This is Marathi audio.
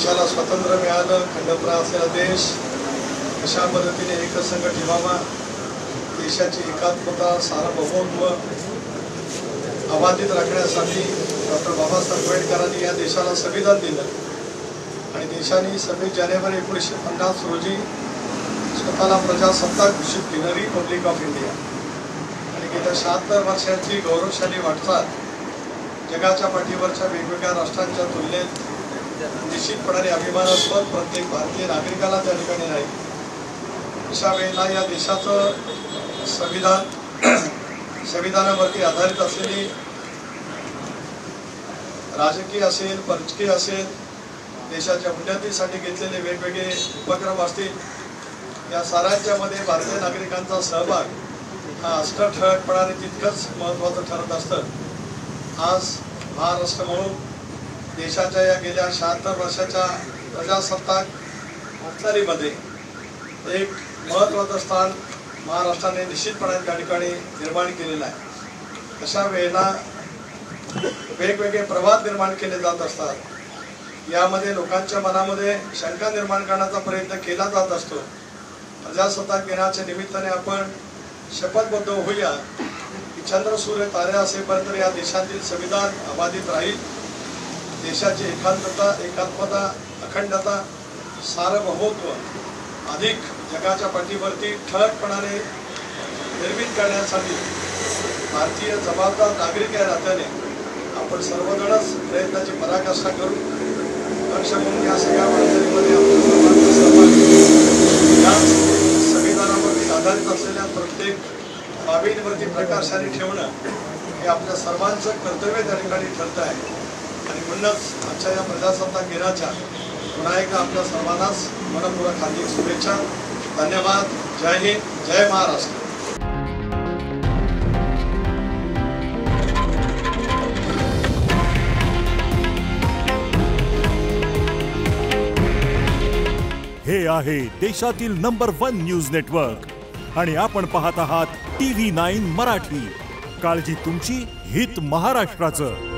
देशाला स्वातंत्र्य मिळालं, खंडप्राय असलेला देश अशा पद्धतीने एकसंघ ठेवावा, देशाची एकात्मता सार्वभौमत्व अबाधित राखण्यासाठी डॉक्टर बाबासाहेब आंबेडकरांनी या देशाला संविधान दिलं आणि देशाने 26 जानेवारी 1950 रोजी स्वतःला प्रजासत्ताक घोषित केली, रिपब्लिक ऑफ इंडिया। आणि गेल्या 76 वर्षांची गौरवशाली वाटचाल जगाच्या पाठीवरच्या वेगवेगळ्या राष्ट्रांच्या तुलनेत निश्चितपणे अभिमानास्पद प्रत्येक भारतीय नागरिकाला त्या ठिकाणी राहील। अशा वेळेला या देशाचं संविधानावरती आधारित असलेली राजकीय असेल, परकीय असेल, देशाच्या उन्नतीसाठी घेतलेले वेगवेगळे उपक्रम असतील, या साऱ्यांच्या मध्ये भारतीय नागरिकांचा सहभाग हा अष्टठळकपणाने तितकंच महत्त्वाचं ठरत असतं। आज महाराष्ट्र म्हणून देशाच्या या गेल्या 76 वर्षाच्या प्रजासत्ताक वाटचालीमध्ये एक महत्त्वाचं स्थान महाराष्ट्राने निश्चितपणे त्या ठिकाणी निर्माण केलेलं आहे। अशा वेळेला वेगवेगळे प्रवाद निर्माण केले जात असतात, यामध्ये लोकांच्या मनामध्ये शंका निर्माण करण्याचा प्रयत्न केला जात असतो। प्रजासत्ताक दिनाच्या निमित्ताने आपण शपथबद्ध होऊया की चंद्र सूर्य तारे असेपर्यंत या देशातील संविधान अबाधित राहील, देशाची एकात्मता, अखंडता, सार्वभौमत्व अधिक जगाच्या पाठीवरती ठळकपणाने निर्मित करण्यासाठी भारतीय जबाबदार नागरिक या नात्याने आपण सर्वजणच प्रयत्नाची पराकाष्ठा करू। लक्ष म्हणून या सगळ्या वाटचालीमध्ये आपल्या सर्वांचा सहभाग, या संविधानावरती आधारित असलेल्या प्रत्येक बाबींवरती प्रकाशाने ठेवणं हे आपल्या सर्वांचं कर्तव्य त्या ठिकाणी ठरत आहे। आणि म्हणूनच आजच्या या प्रजासत्ताक दिनाच्या पुन्हा एकदा आपल्या सर्वांनाच मनपूर्वक हार्दिक शुभेच्छा। धन्यवाद। जय हिंद, जय महाराष्ट्र। हे आहे देशातील नंबर 1 न्यूज नेटवर्क आणि आपण पाहत आहात TV9 मराठी। काळजी तुमची, हित महाराष्ट्राचं।